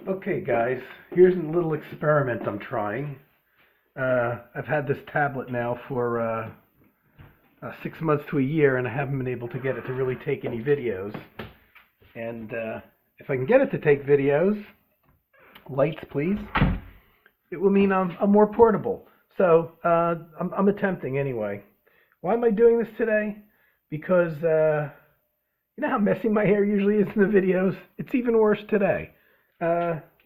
Okay, guys, here's a little experiment I'm trying. I've had this tablet now for 6 months to a year, and I haven't been able to get it to really take any videos. And if I can get it to take videos, lights please, it will mean I'm more portable. So I'm attempting anyway. Why am I doing this today? Because you know how messy my hair usually is in the videos? It's even worse today.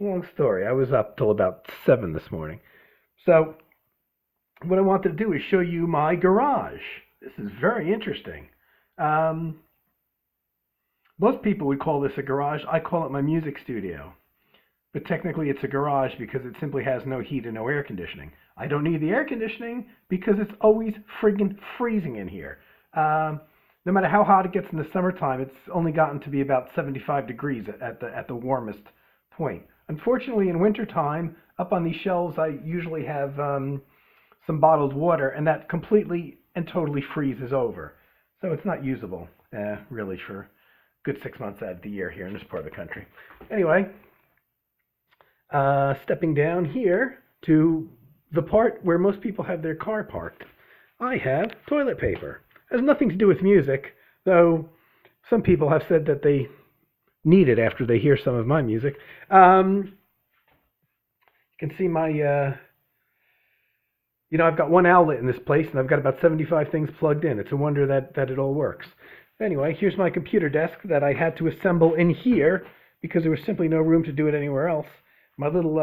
Long story. I was up till about 7 this morning. So what I wanted to do is show you my garage. This is very interesting. Um, Most people would call this a garage. I call it my music studio. But technically it's a garage because it simply has no heat and no air conditioning. I don't need the air conditioning because it's always friggin' freezing in here. No matter how hot it gets in the summertime, it's only gotten to be about 75 degrees at the warmest point. Unfortunately, in wintertime, up on these shelves, I usually have some bottled water, and that completely and totally freezes over. So it's not usable, really, for a good 6 months out of the year here in this part of the country. Anyway, stepping down here to the part where most people have their car parked, I have toilet paper. It has nothing to do with music, though some people have said that they need it after they hear some of my music. You can see my, I've got one outlet in this place, and I've got about 75 things plugged in. It's a wonder that it all works. Anyway, here's my computer desk that I had to assemble in here because there was simply no room to do it anywhere else. My little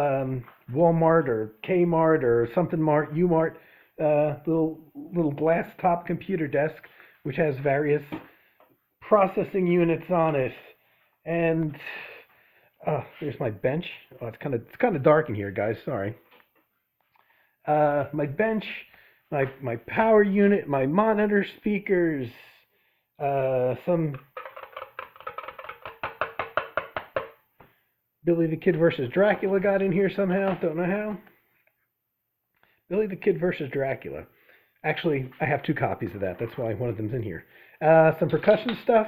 Walmart or Kmart or something Mart, Umart, little glass top computer desk, which has various processing units on it. And there's my bench. Oh, it's kind of dark in here, guys. Sorry. My bench, my power unit, my monitor speakers, some Billy the Kid versus Dracula got in here somehow. Don't know how. Billy the Kid versus Dracula. Actually, I have two copies of that. That's why one of them's in here. Some percussion stuff.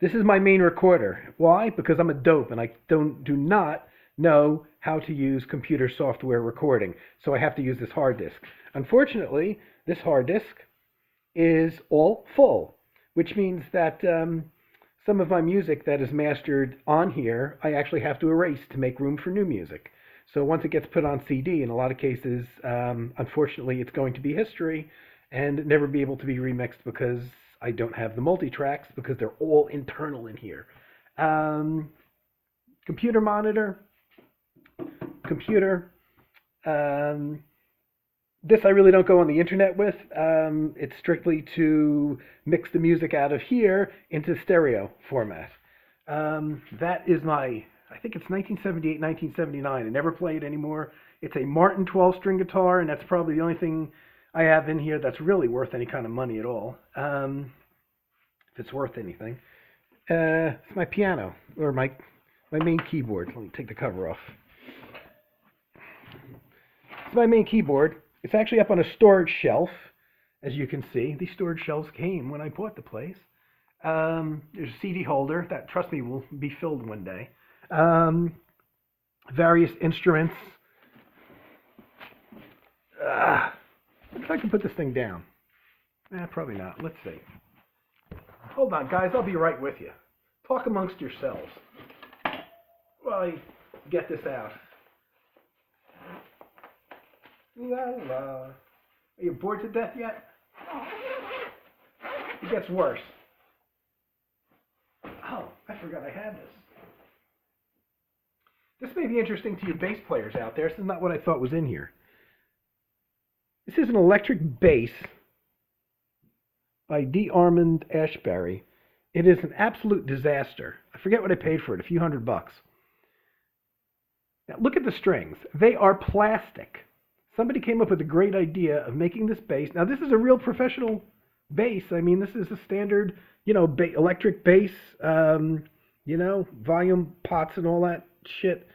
This is my main recorder. Why? Because I'm a dope and I do not know how to use computer software recording. So I have to use this hard disk. Unfortunately, this hard disk is all full, which means that some of my music that is mastered on here, I actually have to erase to make room for new music. So once it gets put on CD, in a lot of cases, unfortunately, it's going to be history and never be able to be remixed because I don't have the multi-tracks because they're all internal in here. Computer monitor, computer. This I really don't go on the internet with. It's strictly to mix the music out of here into stereo format. That is I think it's 1978, 1979. I never play it anymore. It's a Martin 12-string guitar, and that's probably the only thing I have in here that's really worth any kind of money at all. If it's worth anything. It's my piano, or my main keyboard. Let me take the cover off. It's my main keyboard. It's actually up on a storage shelf, as you can see. These storage shelves came when I bought the place. There's a CD holder that, trust me, will be filled one day. Various instruments. If I can put this thing down. Probably not. Let's see. Hold on, guys. I'll be right with you. Talk amongst yourselves while I get this out. La la. Are you bored to death yet? It gets worse. Oh, I forgot I had this. This may be interesting to you bass players out there. This is not what I thought was in here. This is an electric bass by D. Armand Ashbury. It is an absolute disaster. I forget what I paid for it, a few $100. Now look at the strings. They are plastic. Somebody came up with a great idea of making this bass. Now this is a real professional bass. I mean, this is a standard, electric bass, volume pots and all that shit.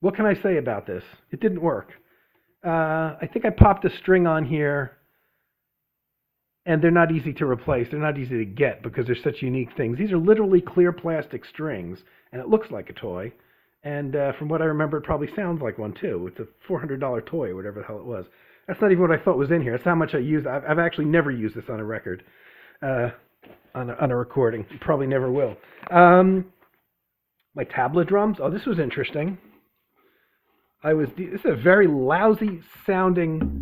What can I say about this? It didn't work. I think I popped a string on here and they're not easy to replace. They're not easy to get because they're such unique things. These are literally clear plastic strings, and it looks like a toy. And from what I remember, it probably sounds like one too. It's a $400 toy, whatever the hell it was. That's not even what I thought was in here. That's how much I used. I've actually never used this on a record, on a recording. Probably never will. My tabla drums. Oh, this was interesting. This is a very lousy sounding,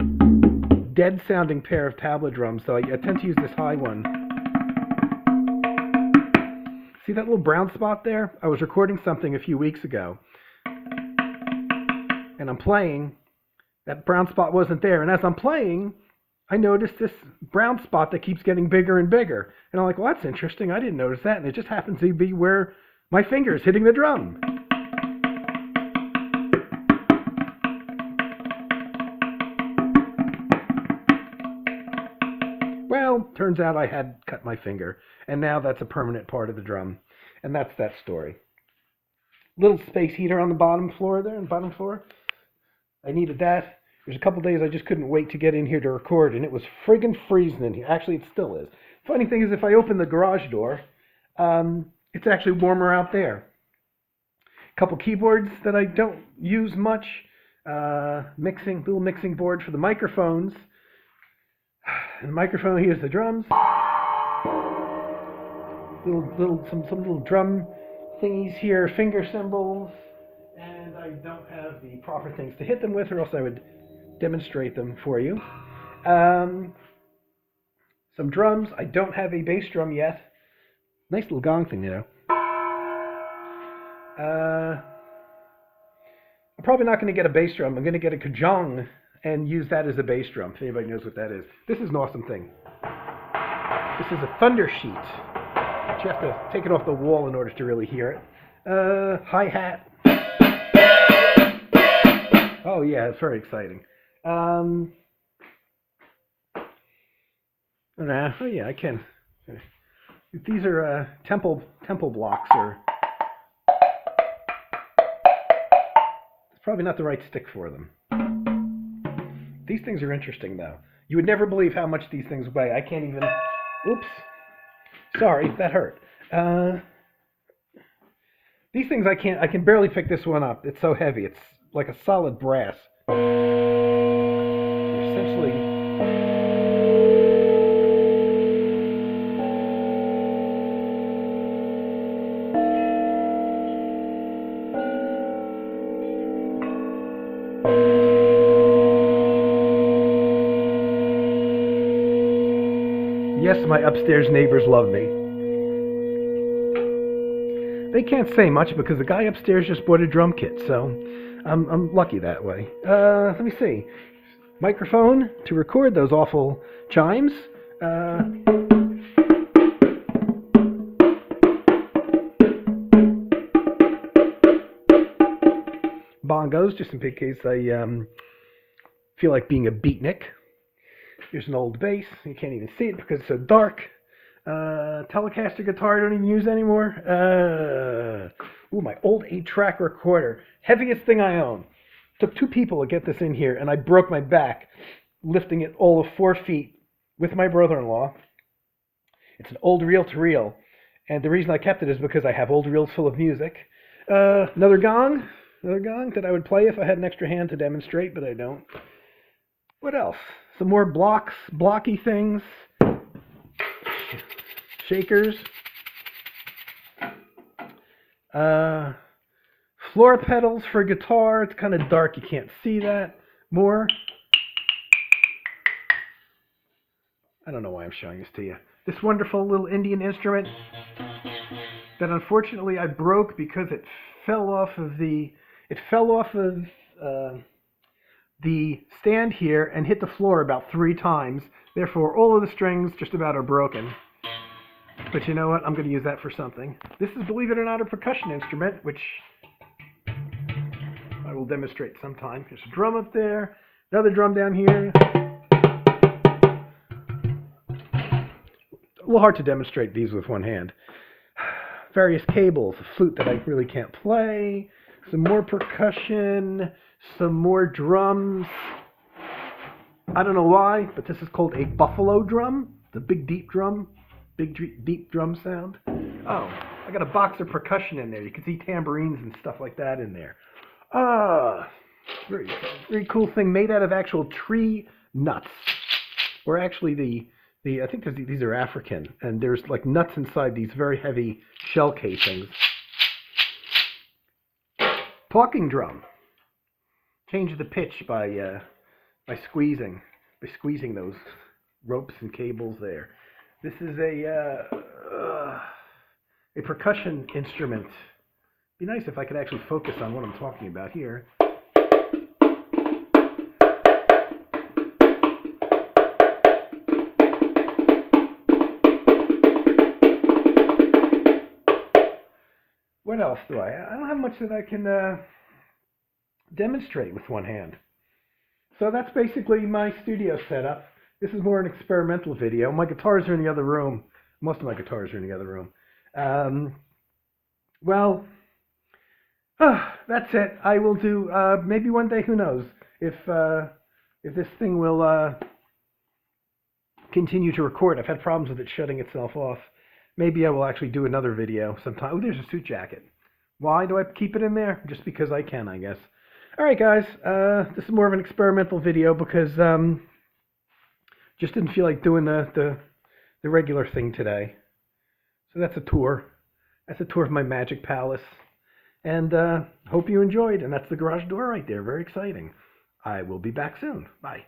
dead sounding pair of tabla drums. So I tend to use this high one. See that little brown spot there? I was recording something a few weeks ago, and I'm playing. That brown spot wasn't there, and as I'm playing, I noticed this brown spot that keeps getting bigger and bigger. And I'm like, well, that's interesting. I didn't notice that, and it just happens to be where my finger is hitting the drum. Well, turns out I had cut my finger, and now that's a permanent part of the drum. And that's that story. Little space heater on the bottom floor there, I needed that. There's a couple days I just couldn't wait to get in here to record, and it was friggin' freezing in here. Actually, it still is. Funny thing is, if I open the garage door, it's actually warmer out there. A couple keyboards that I don't use much. Little mixing board for the microphones. And the microphone, here's the drums. Some little drum thingies here, finger cymbals. And I don't have the proper things to hit them with, or else I would demonstrate them for you. Some drums. I don't have a bass drum yet. Nice little gong thing, you know. I'm probably not going to get a bass drum. I'm going to get a kajong and use that as a bass drum, if anybody knows what that is. This is an awesome thing. This is a thunder sheet. But you have to take it off the wall in order to really hear it. Hi-hat. Oh yeah, it's very exciting. Oh yeah, I can. These are temple blocks, or it's probably not the right stick for them. These things are interesting, though. You would never believe how much these things weigh. I can't even. Oops. Sorry, that hurt. These things I can barely pick this one up. It's so heavy. It's like a solid brass. Essentially. Yes, my upstairs neighbors love me. They can't say much because the guy upstairs just bought a drum kit, so I'm lucky that way. Let me see. Microphone to record those awful chimes. Bongos, just in case I feel like being a beatnik. Here's an old bass. You can't even see it because it's so dark. Telecaster guitar I don't even use anymore. Ooh, my old 8-track recorder. Heaviest thing I own. Took 2 people to get this in here, and I broke my back lifting it all of 4 feet with my brother-in-law. It's an old reel-to-reel, and the reason I kept it is because I have old reels full of music. Another gong that I would play if I had an extra hand to demonstrate, but I don't. What else? Some more blocky things. Shakers. Floor pedals for guitar. It's kind of dark, you can't see that. More. I don't know why I'm showing this to you. This wonderful little Indian instrument that unfortunately I broke because it fell off of the stand here and hit the floor about 3 times. Therefore, all of the strings just about are broken. But you know what? I'm going to use that for something. This is, believe it or not, a percussion instrument, which I will demonstrate sometime. There's a drum up there, another drum down here. A little hard to demonstrate these with one hand. Various cables, a flute that I really can't play, some more percussion, some more drums. I don't know why, but this is called a buffalo drum. The big deep drum, deep drum sound. Oh, I got a box of percussion in there. You can see tambourines and stuff like that in there. Very, very cool thing made out of actual tree nuts. Or actually I think these are African, and there's like nuts inside these very heavy shell casings. Talking drum. Change the pitch by squeezing those ropes and cables there. This is a percussion instrument. Be nice if I could actually focus on what I'm talking about here. What else do I don't have much that I can demonstrate with one hand. So that's basically my studio setup. This is more an experimental video. My guitars are in the other room. Most of my guitars are in the other room. Well, that's it. I will do, maybe one day, who knows, if this thing will continue to record. I've had problems with it shutting itself off. Maybe I will actually do another video sometime. Oh, there's a suit jacket. Why do I keep it in there? Just because I can, I guess. All right, guys. This is more of an experimental video because just didn't feel like doing the regular thing today. So that's a tour. That's a tour of my magic palace. And hope you enjoyed. And that's the garage door right there. Very exciting. I will be back soon. Bye.